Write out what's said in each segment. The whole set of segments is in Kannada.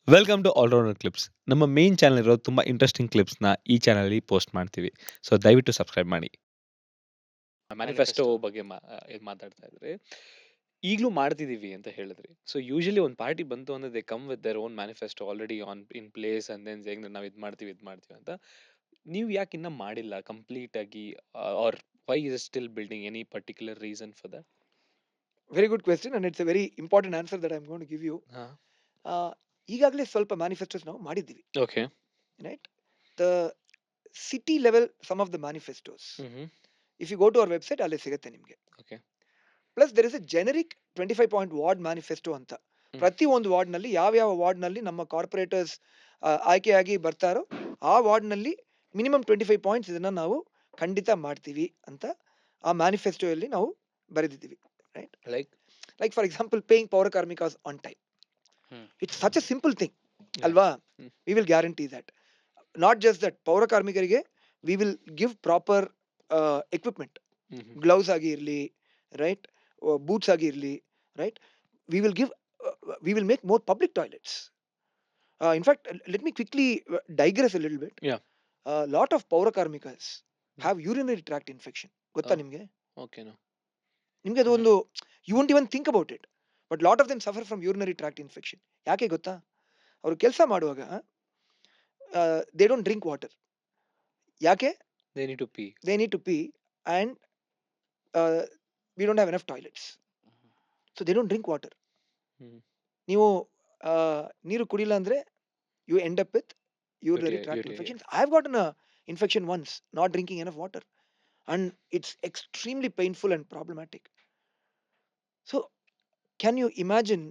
Welcome to all rounder clips. ನಮ್ಮ ಮೇನ್ ಚಾನಲ್ ಇರೋ ತುಂಬಾ ಇಂಟ್ರೆಸ್ಟಿಂಗ್ ಕ್ಲಿಪ್ಸ್‌ನ ಈ ಚಾನಲಲ್ಲಿ ಪೋಸ್ಟ್ ಮಾಡ್ತೀವಿ. ಸೊ ದಯವಿಟ್ಟು ಸಬ್ಸ್ಕ್ರೈಬ್ ಮಾಡಿ. Manifesto manifesto. ಬಗ್ಗೆ ಮಾತಾಡ್ತಾ ಇದ್ರಿ. ಈಗಲೂ ಮಾಡ್ತಿದೀವಿ ಅಂತ ಹೇಳಿದ್ರಿ. ಸೊ ಯೂಶುವಲಿ ಒಂದು ಪಾರ್ಟಿ ಬಂತು ಅಂದ್ರೆ they come with their own manifesto already on in place and then saying ನಾವು ಇದ್ ಮಾಡ್ತೀವಿ ಅಂತ. ನೀವು ಯಾಕೆ ಇನ್ನ ಮಾಡಿಲ್ಲ ಕಂಪ್ಲೀಟ್ ಆಗಿ or why is it still building any particular reason for that? Very good question, and it's a very important answer that I'm going to give you. ಹಾ. ಈಗಾಗಲೇ ಸ್ವಲ್ಪ ಮ್ಯಾನಿಫೆಸ್ಟೋಸ್ ನಾವು ಮಾಡಿದ್ದೀವಿ, okay. Right? The city level some of the manifestos, hmm. If you go to our website ಅಲ್ಲೇ ಸಿಗುತ್ತೆ ನಿಮಗೆ. Okay. Plus there is a generic 25 point ward manifesto ಅಂತ. ಪ್ರತಿ ಒಂದು ವಾರ್ಡ್ನಲ್ಲಿ ಯಾವ್ಯಾವ ವಾರ್ಡ್ನಲ್ಲಿ ನಮ್ಮ ಕಾರ್ಪೊರೇಟರ್ಸ್ ಆಯ್ಕೆಯಾಗಿ ಬರ್ತಾರೋ ಆ ವಾರ್ಡ್ನಲ್ಲಿ ಮಿನಿಮಮ್ 25 ಪಾಯಿಂಟ್ಸ್ ಇದನ್ನ ನಾವು ಖಂಡಿತ ಮಾಡ್ತೀವಿ ಅಂತ ಆ ಮ್ಯಾನಿಫೆಸ್ಟೋಯಲ್ಲಿ ನಾವು ಬರೆದಿದ್ದೀವಿ, right? Like. Like for example paying ಪವರ್ ಕಾರ್ಮಿಕಾಸ್ on time. It's such a simple thing ಅಲ್ವಾ? We will guarantee that. Not just that, ಪೌರ ಕಾರ್ಮಿಕರಿಗೆ we will give proper equipment, gloves ಆಗಿ ಇರಲಿ, ರೈಟ್, ಬೂಟ್ಸ್ ಆಗಿ ಇರಲಿ, right. We will give, we will make more public toilets. In fact, let me quickly digress a little bit. Yeah. A lot of ಪೌರ ಕಾರ್ಮಿಕಸ್ have urinary tract infection. ಗೊತ್ತಾ ನಿಮಗೆ? ಓಕೆನಾ. ನಿಮಗೆ ಅದು ಒಂದು, you won't even think about it, but lot of them suffer from urinary tract infection. ಯಾಕೆ ಗೊತ್ತಾ? ಅವರು ಕೆಲಸ ಮಾಡುವಾಗ ದೇ ಡೋಂಟ್ ಡ್ರಿಂಕ್ ವಾಟರ್. ಯಾಕೆ? They need to pee. They need to pee and we don't have enough toilets, so they don't drink water. ನೀವು ನೀರು ಕುಡಿಲ್ಲ ಅಂದ್ರೆ you end up with urinary tract infections. I have gotten a infection once not drinking enough water, and it's extremely painful and problematic. So can you imagine,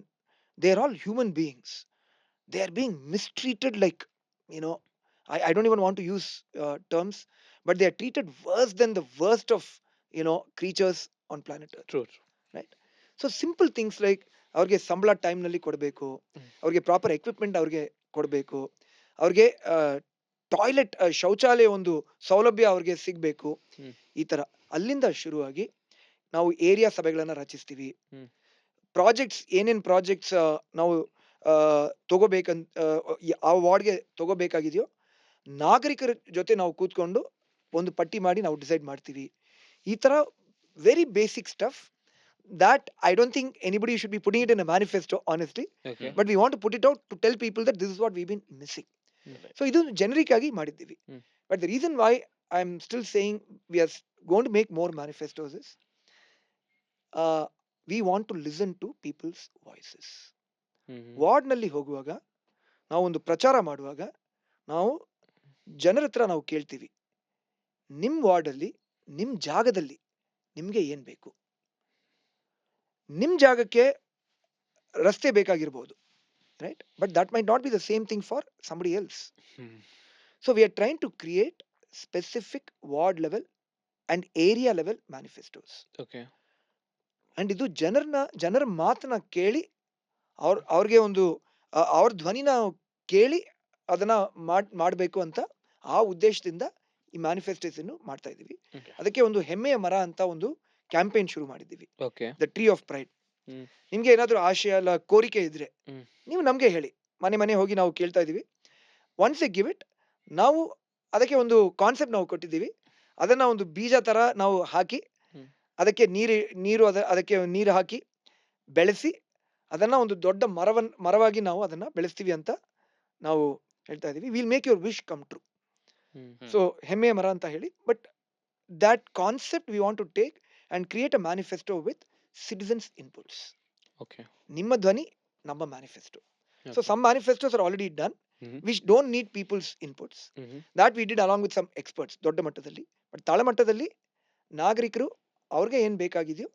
they are all human beings, they are being mistreated like, you know, I don't even want to use terms, but they are treated worse than the worst of, you know, creatures on planet earth, true. right? So simple things like ಅವ್ರಿಗೆ ಸಂಬಳ ಟೈಮ್ನಲ್ಲಿ ಕೊಡಬೇಕು, ಅವ್ರಿಗೆ ಪ್ರಾಪರ್ ಎಕ್ವಿಪ್ಮೆಂಟ್ ಅವ್ರಿಗೆ ಕೊಡಬೇಕು, ಅವ್ರಿಗೆ ಟಾಯ್ಲೆಟ್, ಶೌಚಾಲಯ ಒಂದು ಸೌಲಭ್ಯ ಅವ್ರಿಗೆ ಸಿಗಬೇಕು. ಈ ತರ ಅಲ್ಲಿಂದ ಶುರುವಾಗಿ ನಾವು ಏರಿಯಾ ಸಭೆಗಳನ್ನ ರಚಿಸ್ತೀವಿ. ಪ್ರಾಜೆಕ್ಟ್ಸ್, ಏನೇನ್ ಪ್ರಾಜೆಕ್ಟ್ಸ್ ನಾವು ತಗೋಬೇಕಂತ, ಆ ವಾರ್ಡ್ಗೆ ತಗೋಬೇಕಾಗಿದೆಯೋ ನಾಗರಿಕರ ಜೊತೆ ನಾವು ಕೂತ್ಕೊಂಡು ಒಂದು ಪಟ್ಟಿ ಮಾಡಿ ನಾವು ಡಿಸೈಡ್ ಮಾಡ್ತೀವಿ. ಈ ತರ very basic stuff that I don't think anybody should be putting it in a manifesto, honestly. Okay. But we want to put it out to tell people that this is what we've been missing. So ಇದು generic ಆಗಿ ಮಾಡಿದ್ದೀವಿ. But the reason why I'm still saying we are going to make more manifestos is we want to listen to people's voices. ವಾರ್ಡ್ನಲ್ಲಿ ಹೋಗುವಾಗ, ನಾವು ಒಂದು ಪ್ರಚಾರ ಮಾಡುವಾಗ ನಾವು ಜನರ ಹತ್ರ ನಾವು ಕೇಳ್ತೀವಿ, ನಿಮ್ಮ ವಾರ್ಡಲ್ಲಿ, ನಿಮ್ಮ ಜಾಗದಲ್ಲಿ ನಿಮ್ಗೆ ಏನ್ ಬೇಕು? ನಿಮ್ ಜಾಗಕ್ಕೆ ರಸ್ತೆ ಬೇಕಾಗಿರ್ಬೋದು, right? But that might not be the same thing for somebody else. So we are trying to create specific ward level and area level manifestos. Okay. And ಇದು ಜನರ ಮಾತನ್ನ ಕೇಳಿ, ಅವ್ರಿಗೆ ಒಂದು ಅವ್ರ ಧ್ವನಿನ ಕೇಳಿ ಅದನ್ನ ಮಾಡಬೇಕು ಅಂತ ಆ ಉದ್ದೇಶದಿಂದ ಈ ಮ್ಯಾನಿಫೆಸ್ಟೇಷನ್ ಮಾಡ್ತಾ ಇದೀವಿ. ಅದಕ್ಕೆ ಒಂದು ಹೆಮ್ಮೆಯ ಮರ ಅಂತ ಒಂದು ಕ್ಯಾಂಪೇನ್ ಶುರು ಮಾಡಿದ್ದೀವಿ, ದ ಟ್ರೀ ಆಫ್ ಪ್ರೈಡ್. ನಿಮ್ಗೆ ಏನಾದ್ರೂ ಆಶಯ ಅಲ್ಲ ಕೋರಿಕೆ ಇದ್ರೆ ನೀವು ನಮ್ಗೆ ಹೇಳಿ, ಮನೆ ಮನೆ ಹೋಗಿ ನಾವು ಕೇಳ್ತಾ ಇದೀವಿ. ಒನ್ಸ್ ಎ ಗಿವ್ ಇಟ್, ನಾವು ಅದಕ್ಕೆ ಒಂದು ಕಾನ್ಸೆಪ್ಟ್ ನಾವು ಕೊಟ್ಟಿದ್ದೀವಿ. ಅದನ್ನ ಒಂದು ಬೀಜ ತರ ನಾವು ಹಾಕಿ, ಅದಕ್ಕೆ ನೀರು ಅದಕ್ಕೆ ನೀರು ಹಾಕಿ ಬೆಳೆಸಿ, ಅದನ್ನ ಒಂದು ದೊಡ್ಡ ಮರವಾಗಿ ನಾವು ಅದನ್ನ ಬೆಳೆಸ್ತೀವಿ ಅಂತ ನಾವು ಹೇಳ್ತಾ ಇದೀವಿ. Will make your wish come true. So ಹೆಮ್ಮೆಯ ಮರ ಅಂತ ಹೇಳಿ, but that concept we want to take and create a manifesto with citizens inputs. Okay. ನಿಮ್ಮ ಧ್ವನಿ ನಮ್ಮ manifesto. So some manifestos are already done, which don't need people's inputs. That we did along with some experts ದೊಡ್ಡ ಮಟ್ಟದಲ್ಲಿ. ಬಟ್ ತಳಮಟ್ಟದಲ್ಲಿ ನಾಗರಿಕರು ಅವ್ರಿಗೆ ಏನ್ ಬೇಕಾಗಿದೆಯೋ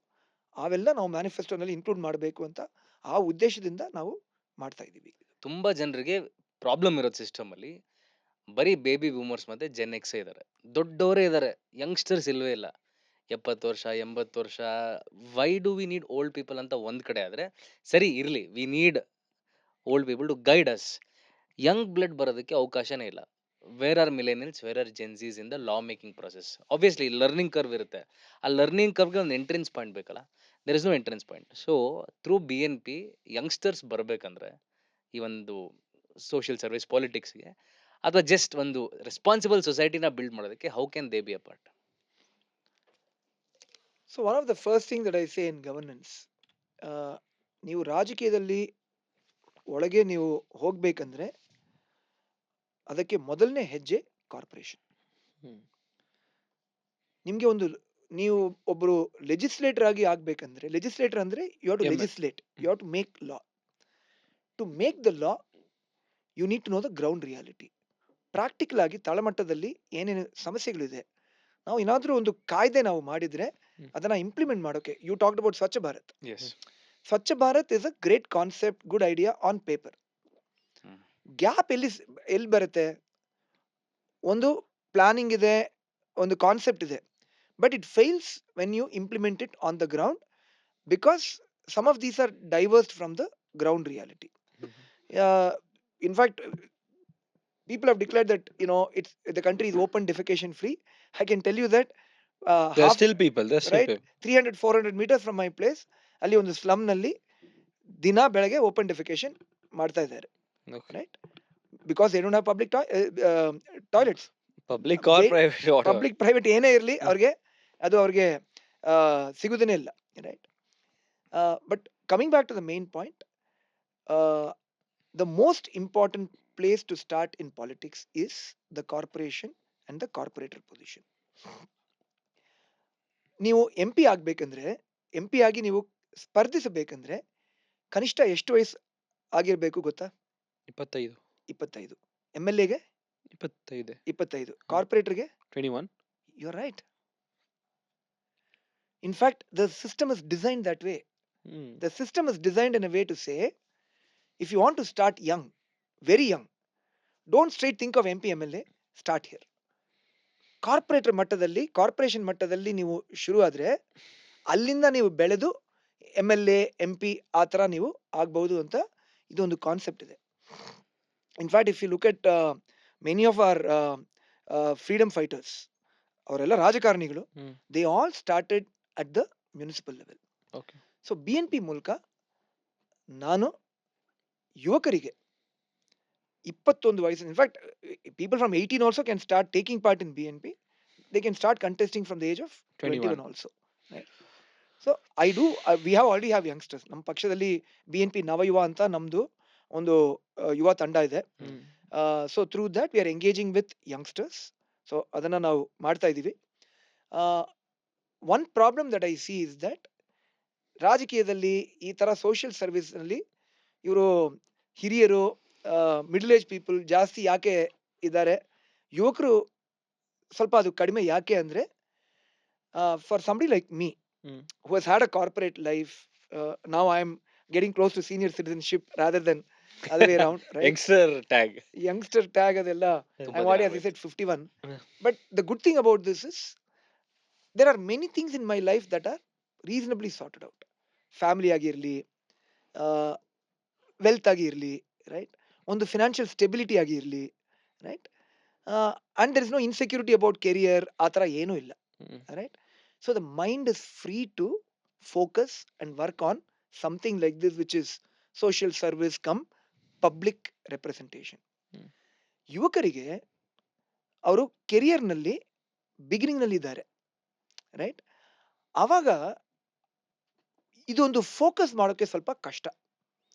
ಅವೆಲ್ಲ ನಾವು ಮ್ಯಾನಿಫೆಸ್ಟೋನಲ್ಲಿ ಇನ್ಕ್ಲೂಡ್ ಮಾಡಬೇಕು ಅಂತ ಆ ಉದ್ದೇಶದಿಂದ ನಾವು ಮಾಡ್ತಾ ಇದೀವಿ. ತುಂಬಾ ಜನರಿಗೆ ಪ್ರಾಬ್ಲಮ್ ಇರೋದು ಸಿಸ್ಟಮ್ ಅಲ್ಲಿ, ಬರೀ ಬೇಬಿ ಬೂಮರ್ಸ್ ಮತ್ತೆ ಜೆನ್ ಎಕ್ಸ್ ಇದ್ದಾರೆ, ದೊಡ್ಡವರೇ ಇದ್ದಾರೆ, ಯಂಗ್ಸ್ಟರ್ಸ್ ಇಲ್ವೇ ಇಲ್ಲ. 70 ವರ್ಷ 80 ವರ್ಷ, why do we need old people ಅಂತ ಒಂದ್ ಕಡೆ ಆದ್ರೆ ಸರಿ ಇರ್ಲಿ, we need old people to guide us. Young blood ಬರೋದಕ್ಕೆ ಅವಕಾಶನೇ ಇಲ್ಲ. Where are millennials, where are Gen Zs in the law making process? Obviously learning curve ಇರುತ್ತೆ, ಆ ಲರ್ನಿಂಗ್ ಕರ್ವ್ಗೆ ಒಂದು ಎಂಟ್ರೆನ್ಸ್ ಪಾಯಿಂಟ್ ಬೇಕಲ್ಲ, there is no entrance point. So through BNP youngsters ಬರ್ಬೇಕಂದ್ರೆ ಈ ಒಂದು ಸೋಷಿಯಲ್ ಸರ್ವಿಸ್ ಪಾಲಿಟಿಕ್ಸ್ಗೆ, ಅಥವಾ ಜಸ್ಟ್ ಒಂದು ರೆಸ್ಪಾನ್ಸಿಬಲ್ ಸೊಸೈಟಿನ ಬಿಲ್ಡ್ ಮಾಡೋದಕ್ಕೆ how can they be a part? So one of the first thing that I say in governance, ನೀವು ರಾಜಕೀಯದಲ್ಲಿ ಒಳಗೆ ನೀವು ಹೋಗ್ಬೇಕಂದ್ರೆ ಅದಕ್ಕೆ ಮೊದಲನೇ ಹೆಜ್ಜೆ ಕಾರ್ಪೊರೇಷನ್. ಹ್ಮ್. ನಿಮ್ಗೆ ಒಂದು, ನೀವು ಒಬ್ರು ಲೆಜಿಸ್ಲೇಟರ್ ಆಗಿ ಆಗ್ಬೇಕಂದ್ರೆ, ಲೆಜಿಸ್ಲೇಟರ್ ಅಂದ್ರೆ you have to ML. Legislate, you have to make law. To make the law you need to know the ground reality. Practical ಆಗಿ ತಳಮಟ್ಟದಲ್ಲಿ ಏನೇನು ಸಮಸ್ಯೆಗಳಿದೆ, ನಾವು ಏನಾದ್ರೂ ಒಂದು ಕಾಯ್ದೆ ನಾವು ಮಾಡಿದ್ರೆ ಹ್ಮ್. ಅದನ್ನ ಇಂಪ್ಲಿಮೆಂಟ್ ಮಾಡೋಕೆ, ಯು ಟಾಕ್ಡ್ ಅಬೌಟ್ ಸ್ವಚ್ಛ Bharat. Yes. Swachh Bharat is a great concept, good idea on paper. Hmm. Gap ಎಲ್ಲಿ ಬರುತ್ತೆ? ಒಂದು ಪ್ಲಾನಿಂಗ್ ಇದೆ, ಒಂದು ಕಾನ್ಸೆಪ್ಟ್ ಇದೆ, but it fails when you implement it on the ground, because some of these are divorced from the ground reality. In fact, people have declared that the country is open defecation free. I can tell you that There are half, still people. There are still right, people. 300-400 meters from my place, ಅಲ್ಲಿ ಒಂದು ಸ್ಲಮ್ ನಲ್ಲಿ ದಿನ ಬೆಳಗ್ಗೆ ಓಪನ್ ಡೆಫಿಕೇಶನ್ ಮಾಡ್ತಾ ಇದ್ದಾರೆ, Okay. Right? Because they don't have public toilets. Public or They- private, whatever. Public private ಏನೇ ಇರಲಿ ಅವ್ರಿಗೆ ಅದು ಅವ್ರಿಗೆ ಸಿಗುದೇನೆ ಇಲ್ಲ, right? But coming back to the main point, the most important place to start in politics is the corporation and the corporator position. ನೀವು MP ಆಗ್ಬೇಕಂದ್ರೆ, MP ಆಗಿ ನೀವು ಸ್ಪರ್ಧಿಸಬೇಕಂದ್ರೆ ಕನಿಷ್ಠ ಎಷ್ಟು ವಯಸ್ಸು ಆಗಿರ್ಬೇಕು ಗೊತ್ತಾ? 25. 25. MLAಗೆ 25. 25, ಕಾರ್ಪೊರೇಟರ್ಗೆ 21. You are right. In fact, the system is designed that way. Hmm. The system is designed in a way to say, if you want to start young, very young, don't straight think of MP MLA, start here. Corporator ಮಟ್ಟದಲ್ಲಿ, ಕಾರ್ಪೊರೇಷನ್ ಮಟ್ಟದಲ್ಲಿ ನೀವು ಶುರು ಆದ್ರೆ ಅಲ್ಲಿಂದ ನೀವು ಬೆಳೆದು MLA MP ಆ ಥರ ನೀವು ಆಗ್ಬಹುದು ಅಂತ ಇದೊಂದು ಕಾನ್ಸೆಪ್ಟ್ ಇದೆ. In fact if you look at many of our freedom fighters, ಅವರೆಲ್ಲ ರಾಜಕಾರಣಿಗಳು, Hmm. They all started at the municipal level. Okay. So BNP ಮೂಲಕ ನಾನು ಯುವಕರಿಗೆ 21 ವಯಸ್ಸು, in fact people from 18 also can start taking part in BNP. They can start contesting from the age of 21 also. So I do, we have already have youngsters. ನಮ್ಮ ಪಕ್ಷದಲ್ಲಿ BNP ನವಯುವ ಅಂತ ನಮ್ದು ಒಂದು ಯುವ ತಂಡ ಇದೆ. Hmm. So through that we are engaging with youngsters. So ಅದನ್ನ ನಾವು ಮಾಡ್ತಾ ಇದ್ದೀವಿ. One problem that I C is that ರಾಜಕೀಯದಲ್ಲಿ ಈ ತರ ಸೋಷಿಯಲ್ ಸರ್ವಿಸ್ ನಲ್ಲಿ ಇವರು ಹಿರಿಯರು, ಮಿಡಲ್ ಏಜ್ ಪೀಪಲ್ ಜಾಸ್ತಿ ಯಾಕೆ ಇದ್ದಾರೆ, ಯುವಕರು ಸ್ವಲ್ಪ ಅದು ಕಡಿಮೆ ಯಾಕೆ ಅಂದ್ರೆ, for somebody like me Hmm. who has had a corporate life, now I am getting close to senior citizenship rather than other way around, right? Youngster tag. Youngster tag ಅದೆಲ್ಲ ತುಂಬಾ I'm ದಿನ already, as I ಆಗೋಯ್ತು. said, 51. Yeah. But the good thing about this is there are many things in my life that are reasonably sorted out. Family ಆಗಿರಲಿ, ವೆಲ್ತ್ ಆಗಿರಲಿ, ರೈಟ್, ಒಂದು ಫಿನಾನ್ಷಿಯಲ್ ಸ್ಟೆಬಿಲಿಟಿ ಆಗಿರಲಿ, right, and there is no insecurity about career, ಆ ಥರ ಏನೂ ಇಲ್ಲ, Hmm. Right? So the mind is free to focus and work on something like this which is social service cum public representation. Hmm. ಯುವಕರಿಗೆ ಅವರು ಕೆರಿಯರ್ನಲ್ಲಿ ಬಿಗಿನಿಂಗ್ನಲ್ಲಿ ಇದ್ದಾರೆ, ರೈಟ್? ಆವಾಗ ಇದೊಂದು ಫೋಕಸ್ ಮಾಡೋಕ್ಕೆ ಸ್ವಲ್ಪ ಕಷ್ಟ,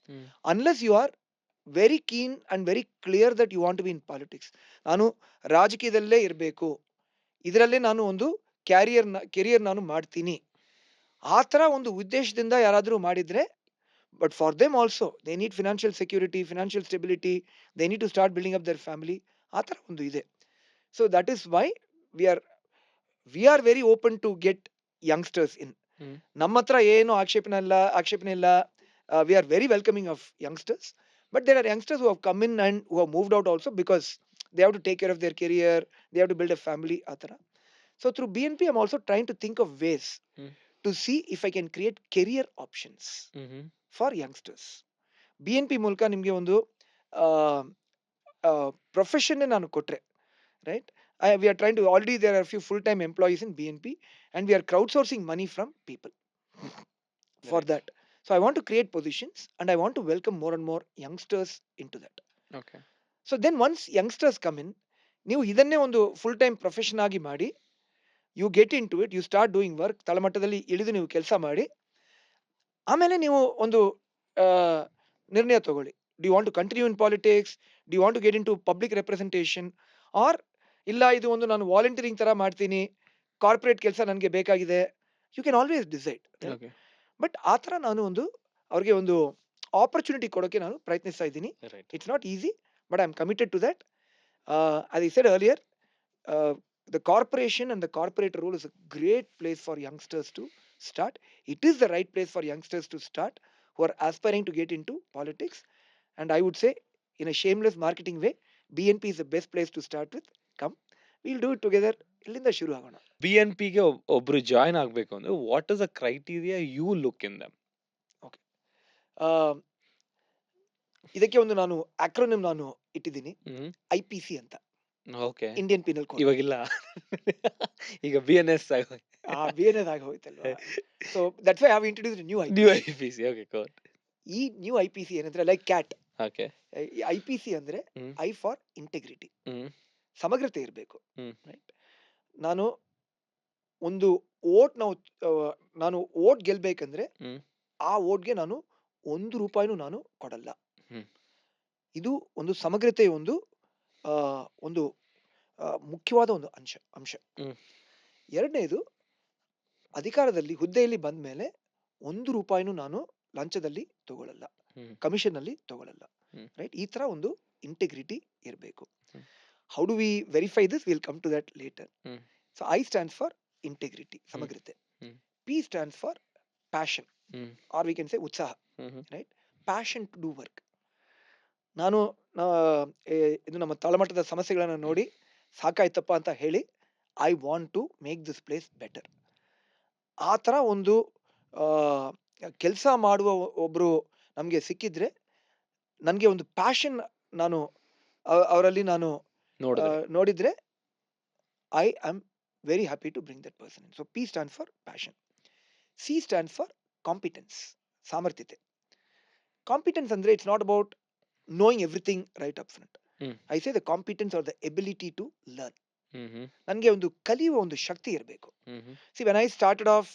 Hmm. Unless you are very keen and very clear that you want to be in politics. ನಾನು ರಾಜಕೀಯದಲ್ಲೇ ಇರಬೇಕು, ಇದರಲ್ಲೇ ನಾನು ಒಂದು ಕೆರಿಯರ್ ನಾನು ಮಾಡ್ತೀನಿ, ಆ ಥರ ಒಂದು ಉದ್ದೇಶದಿಂದ ಯಾರಾದರೂ ಮಾಡಿದ್ರೆ, but for them also they need financial security, financial stability, they need to start building up their family, ಆ ಥರ ಒಂದು ಇದೆ. So that is why we are very open to get youngsters in. Hmm. ನಮ್ಮ ಹತ್ರ ಏನು ಆಕ್ಷೇಪಣೆ ಇಲ್ಲ. We are very welcoming of youngsters, but there are youngsters who have come in and who have moved out also because they have to take care of their career, they have to build a family, ಆ ಥರ. So through BNP I am also trying to think of ways Hmm. To see if I can create career options Mhm. For youngsters. BNP ಮೂಲಕ ನಿಮಗೆ ಒಂದು ಪ್ರೊಫೆಷನ್ನೇ ನಾನು ಕೊಟ್ಟರೆ, right, we are trying to, already there are a few full-time employees in BNP and we are crowdsourcing money from people for Right. that. So I want to create positions and I want to welcome more and more youngsters into that. Okay. So then once youngsters come in, ನೀವು ಇದನ್ನೇ ಒಂದು ಫುಲ್ ಟೈಮ್ ಪ್ರೊಫೆಷನ್ ಆಗಿ ಮಾಡಿ, you get into it, you start doing work, ತಳಮಟ್ಟದಲ್ಲಿ ಇಳಿದು ನೀವು ಕೆಲಸ ಮಾಡಿ, ಆಮೇಲೆ ನೀವು ಒಂದು ಆ, ನಿರ್ಣಯ ತಗೊಳ್ಳಿ. Do you want to continue in politics, do you want to get into public representation, or ಇಲ್ಲ ಇದು ಒಂದು ನಾನು ವಾಲಂಟಿಯರಿಂಗ್ ತರ ಮಾಡ್ತೀನಿ, ಕಾರ್ಪೊರೇಟ್ ಕೆಲಸ ನನಗೆ ಬೇಕಾಗಿದೆ, you can always decide. Okay. But ಆ ಥರ ನಾನು ಒಂದು ಅವ್ರಿಗೆ ಒಂದು ಆಪರ್ಚುನಿಟಿ ಕೊಡೋಕೆ ನಾನು ಪ್ರಯತ್ನಿಸ್ತಾ ಇದ್ದೀನಿ. Right. It's not easy, but I'm committed to that. As I said earlier, the corporation and the corporate role is a great place for youngsters to start. It is the right place for youngsters to start who are aspiring to get into politics. And I would say, in a shameless marketing way, BNP is the best place to start with. Come, we'll do it together. ಇಲ್ಲಿಂದ ಶುರು ಆಗೋಣ. BNPಗೆ ಒಬ್ರು ಜಾಯಿನ್ ಆಗ್ಬೇಕು ಅಂದ್ರೆ what is the criteria you look in them? ಆ, ಇದಕ್ಕೆ ಒಂದು ನಾನು ಅಕ್ರೋನಿಮ್ ನಾನು ಇಟ್ಟಿದ್ದೀನಿ, IPC ಅಂತ, ಓಕೆ. Indian penal code. ಇವಾಗಿಲ್ಲ. ಈಗ BNS BNS ಆಗಿ ಹೋಯ್ತಲ್ವಾ. So that's why I have introduced new new IPC. IPC. Okay, good. ಈ ನ್ಯೂ IPC ಏನಂದ್ರೆ ಲೈಕ್ ಕ್ಯಾಟ್. ಓಕೆ. ಈ IPC ಅಂದ್ರೆ hmm. I for integrity, hmm. ಸಮಗ್ರತೆ ಇರಬೇಕು. ಹ್ಮ್. ರೈಟ್. ನಾನು ಒಂದು ಓಟ್ ನಾವು ನಾನು ಓಟ್ ಗೆಲ್ಬೇಕಂದ್ರೆ ಹ್ಮ್. ಆ ಓಟ್ಗೆ ನಾನು ₹1 ನಾನು ಕೊಡಲ್ಲ. ಹ್ಮ್. ಇದು ಒಂದು ಸಮಗ್ರತೆಯ ಒಂದು ಆ, ಒಂದು ಮುಖ್ಯವಾದ ಒಂದು ಅಂಶ. ಹ್ಮ್. ಎರಡನೇದು, ಅಧಿಕಾರದಲ್ಲಿ ಹುದ್ದೆಯಲ್ಲಿ ಬಂದ ಮೇಲೆ ₹1 ನಾನು ಲಂಚದಲ್ಲಿ ತಗೊಳ್ಳಲ್ಲ, ಹ್ಮ್. ಕಮಿಷನ್ ಅಲ್ಲಿ ತಗೊಳ್ಳಲ್ಲ. ಹ್ಮ್. ರೈಟ್. ಈ ತರ ಒಂದು ಇಂಟೆಗ್ರಿಟಿ ಇರಬೇಕು. Hmm. How do we verify this? Will come to that later. Hmm. So I stands for integrity, ಸಮಗ್ರತೆ. Hmm. P stands for passion, hmm. Or we can say ಉತ್ಸಾಹ. Hmm. Right. Passion to do work. ನಾನು ಇದು ನಮ್ಮ ತಳಮಟ್ಟದ ಸಮಸ್ಯೆಗಳನ್ನ ನೋಡಿ ಸಾಕಾಯ್ತಪ್ಪ ಅಂತ ಹೇಳಿ, I want to make this place better. ಆ ಥರ ಒಂದು ಕೆಲಸ ಮಾಡುವ ಒಬ್ರು ನಮಗೆ ಸಿಕ್ಕಿದ್ರೆ, ನನಗೆ ಒಂದು ಪ್ಯಾಷನ್ ನಾನು ಅವರಲ್ಲಿ ನಾನು ನೋಡಿದ್ರೆ ನೋಡಿದ್ರೆ, I am very happy to bring that person. So P stands for passion. C stands for competence, ಸಾಮರ್ಥ್ಯತೆ. ಕಾಂಪಿಟೆನ್ಸ್ ಅಂದ್ರೆ it's not about knowing everything right up front. Hmm. I say the competence or the ability to learn. Hmm. Hmm. ನನಗೆ ಒಂದು ಕಲಿಯುವ ಒಂದು ಶಕ್ತಿ ಇರಬೇಕು. Hmm. See, when I started off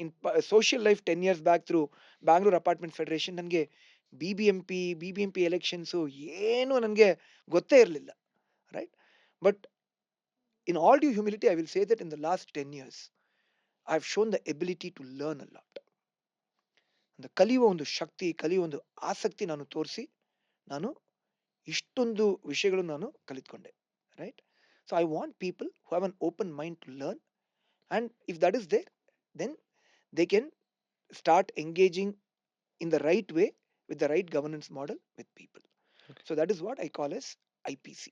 in social life 10 years back through Bangalore Apartment Federation, ನನಗೆ BBMP ಎಲೆಕ್ಷನ್ಸು ಏನು ನನಗೆ ಗೊತ್ತೇ ಇರಲಿಲ್ಲ. Right. But in all due humility, I will say that in the last 10 years, I have shown the ability to learn a lot. ಕಲಿಯುವ ಒಂದು ಶಕ್ತಿ, ಕಲಿಯುವ ಒಂದು ಆಸಕ್ತಿ ನಾನು ತೋರಿಸಿ, ನಾನು ಇಷ್ಟೊಂದು ವಿಷಯಗಳು ನಾನು ಕಲಿತ್ಕೊಂಡೆ. Right. So I want people who have an open mind to learn, and if that is there, then they can start engaging in the right way with the right governance model with people. So that is what I call as IPC.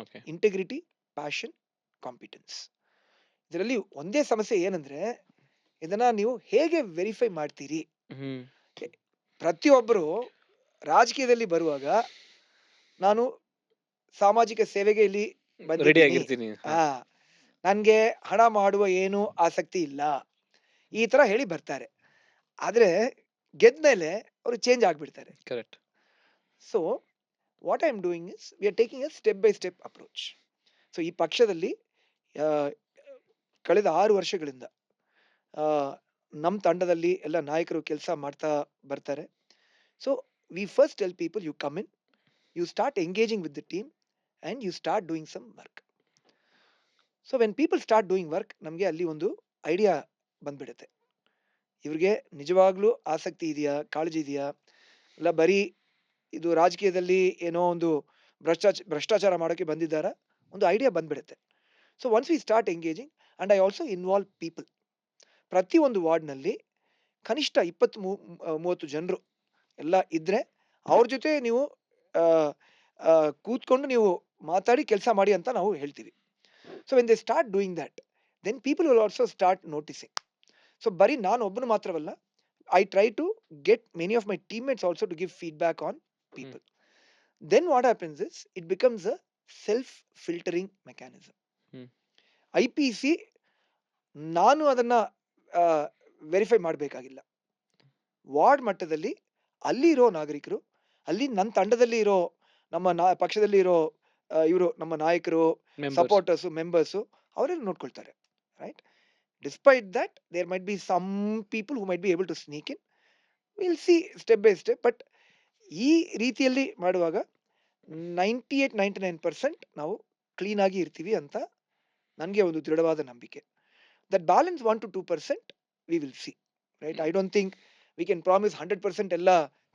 Okay. Integrity, passion, competence. ಇದರಲ್ಲಿ ಒಂದೇ ಸಮಸ್ಯೆ ಏನಂದ್ರೆ, ಇದನ್ನ ನೀವು ಹೇಗೆ ವೆರಿಫೈ ಮಾಡ್ತೀರಿ? ಹ್ಮ್. ಪ್ರತಿಯೊಬ್ಬರು ರಾಜಕೀಯದಲ್ಲಿ ಬರುವಾಗ, ನಾನು ಸಾಮಾಜಿಕ ಸೇವೆಗೆ ಇಲ್ಲಿ ರೆಡಿ ಬಂದಿದ್ದೀನಿ, ಆಗಿರ್ತೀನಿ. ನನ್ಗೆ ಹಣ ಮಾಡುವ ಏನು ಆಸಕ್ತಿ ಇಲ್ಲ, ಈ ತರ ಹೇಳಿ ಬರ್ತಾರೆ. ಆದ್ರೆ ಗೆದ್ಮೇಲೆ ಅವರು ಚೇಂಜ್ ಆಗ್ಬಿಡ್ತಾರೆ. Correct. So what I am doing is, we are taking A step by step approach. So ಈ ಪಕ್ಷದಲ್ಲಿ ಕಳೆದ 6 ವರ್ಷಗಳಿಂದ ನಮ್ಮ ತಂಡದಲ್ಲಿ ಎಲ್ಲ ನಾಯಕರು ಕೆಲಸ ಮಾಡ್ತಾ ಬರ್ತಾರೆ. So we first tell people, you come in, you start engaging with the team, and you start doing some work. So when people start doing work, ನಮಗೆ ಅಲ್ಲಿ ಒಂದು ಐಡಿಯಾ ಬಂದ್ಬಿಡುತ್ತೆ. ಇವ್ರಿಗೆ ನಿಜವಾಗ್ಲೂ ಆಸಕ್ತಿ ಇದೆಯಾ, ಕಾಳಜಿ ಇದೆಯಾ, ಇಲ್ಲ ಬರೀ ಇದು ರಾಜಕೀಯದಲ್ಲಿ ಏನೋ ಒಂದು ಭ್ರಷ್ಟಾಚಾರ ಮಾಡೋಕ್ಕೆ ಬಂದಿದ್ದಾರಾ, ಒಂದು ಐಡಿಯಾ ಬಂದ್ಬಿಡುತ್ತೆ. So once we start engaging, and I also involve people. ಪ್ರತಿ ಒಂದು ವಾರ್ಡ್ನಲ್ಲಿ ಕನಿಷ್ಠ 20-30 ಜನರು ಎಲ್ಲ ಇದ್ರೆ, ಅವ್ರ ಜೊತೆ ನೀವು ಕೂತ್ಕೊಂಡು ನೀವು ಮಾತಾಡಿ ಕೆಲಸ ಮಾಡಿ ಅಂತ ನಾವು ಹೇಳ್ತೀವಿ. So when they start doing that, then people will also start noticing. So ಬರೀ ನಾನು ಒಬ್ಬನು ಮಾತ್ರವಲ್ಲ, I try to get many of my teammates also to give feedback on people. Then what happens is, it becomes a self filtering mechanism. IPC ನಾನು ಅದನ್ನ ವೆರಿಫೈ ಮಾಡಬೇಕಾಗಿಲ್ಲ. ವಾರ್ಡ್ ಮಟ್ಟದಲ್ಲಿ ಅಲ್ಲಿ ಇರೋ ನಾಗರಿಕರು, ಅಲ್ಲಿ ನನ್ನ ತಂಡದಲ್ಲಿ ಇರೋ ನಮ್ಮ ಪಕ್ಷದಲ್ಲಿ ಇರೋ ಇವರು ನಮ್ಮ ನಾಯಕರು, ಮೆಂಬರ್ಸ್. ಸಪೋರ್ಟರ್ಸು, ಮೆಂಬರ್ಸು ಅವರೆಲ್ಲ ನೋಡ್ಕೊಳ್ತಾರೆ. Right? Despite that there might be some people who might be able to sneak in. Will see step by step. But ಈ ರೀತಿಯಲ್ಲಿ ಮಾಡುವಾಗ 98-99% ನಾವು ಕ್ಲೀನ್ ಆಗಿ ಇರ್ತೀವಿ ಅಂತ ನನಗೆ ಒಂದು ದೃಢವಾದ ನಂಬಿಕೆ. That balance 1 to 2% we will see. Right? I don't think we can promise 100% ಎಲ್ಲ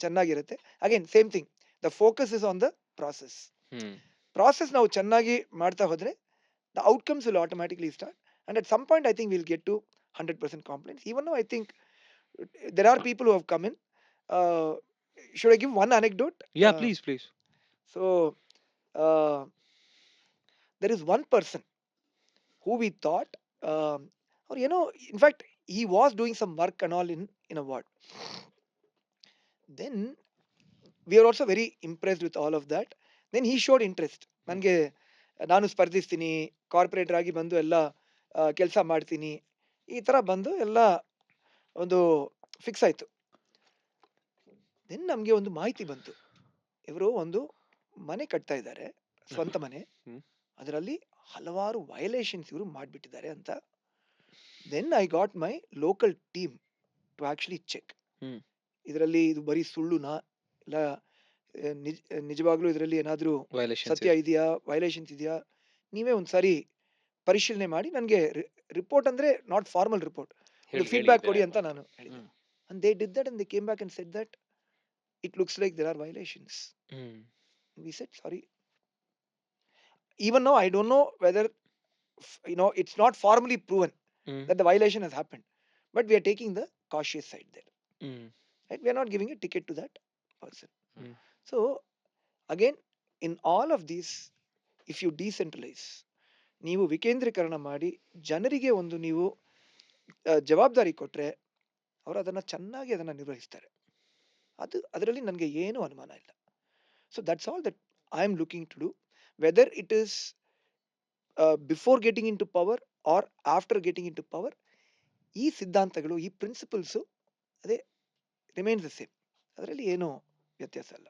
ಚೆನ್ನಾಗಿರುತ್ತೆ. Again same thing, the focus is on the process. Hmm. Process ನಾವು ಚೆನ್ನಾಗಿ ಮಾಡ್ತಾ ಹೋದ್ರೆ the outcomes will automatically start, and at some point I think we'll get to 100% compliance. Even now I think there are people who have come in. uh, should I give one anecdote? Yeah, please. So uh, there is one person who we thought, or in fact he was doing some work and all in a ward. Then we are also very impressed with all of that. Then he showed interest. ನನಗೆ ನಾನು ಸ್ಪರ್ಧಿಸ್ತೀನಿ, ಕಾರ್ಪೊರೇಟರ್ ಆಗಿ ಬಂದು ಎಲ್ಲ ಕೆಲಸ ಮಾಡ್ತೀನಿ, ಈ ಥರ ಬಂದು ಎಲ್ಲ ಒಂದು ಫಿಕ್ಸ್ ಆಯಿತು. ದೆನ್ ನಮಗೆ ಒಂದು ಮಾಹಿತಿ ಬಂತು, ಇವರು ಒಂದು ಮನೆ ಕಟ್ತಾ ಇದ್ದಾರೆ, ಸ್ವಂತ ಮನೆ. ಹ್ಮ್. ಅದರಲ್ಲಿ ಹಲವಾರು ವಯಲೇಷನ್ಸ್ ಇವರು ಮಾಡಿಬಿಟ್ಟಿದ್ದಾರೆ ಅಂತ. Then I got my local team to actually check. Hmm. ಇದರಲ್ಲಿ ಇದು ಬರೀ ಸುಳ್ಳುನಾ ಇಲ್ಲ ನಿಜವಾಗ್ಲೂ ಇದರಲ್ಲಿ ಏನಾದರೂ ವೈಲೇಷನ್ಸ್. ಸತ್ಯ ಇದೆಯಾ, ವೈಲೇಷನ್ಸ್ ಇದೆಯಾ, ನೀವೇ ಒಂದು ಸಾರಿ ಪರಿಶೀಲನೆ ಮಾಡಿ ನನಗೆ ರಿಪೋರ್ಟ್ ಅಂದರೆ ನಾಟ್ ಫಾರ್ಮಲ್ ರಿಪೋರ್ಟ್, ಒಂದು ಫೀಡ್ಬ್ಯಾಕ್ ಕೊಡಿ ಅಂತ ನಾನು ಹೇಳಿದೆ. And they did that and they came back and said that it looks like there are violations. We said sorry. Even now I don't know whether it's not formally proven that the violation has happened, but we are taking the cautious side there. Right? We are not giving a ticket to that person. So again, in all of these, if you decentralize, ನೀವು ವಿಕೇಂದ್ರೀಕರಣ ಮಾಡಿ ಜನರಿಗೆ ಒಂದು ನೀವು ಜವಾಬ್ದಾರಿ ಕೊಟ್ರೆ ಅವರು ಅದನ್ನ ಚೆನ್ನಾಗಿ ಅದನ್ನ ನಿರ್ವಹಿಸ್ತಾರೆ. ಅದರಲ್ಲಿ ನನಗೆ ಏನು ಅನುಮಾನ ಇಲ್ಲ. So that's all that I am looking to do. Whether it is before getting into power or after getting into power, ಈ ಸಿದ್ಧಾಂತಗಳು, ಈ ಪ್ರಿನ್ಸಿಪಲ್ಸು ಅದೇ ರಿಮೈನ್ಸ್ ದ ಸೇಮ್. ಅದರಲ್ಲಿ ಏನೂ ವ್ಯತ್ಯಾಸ ಇಲ್ಲ.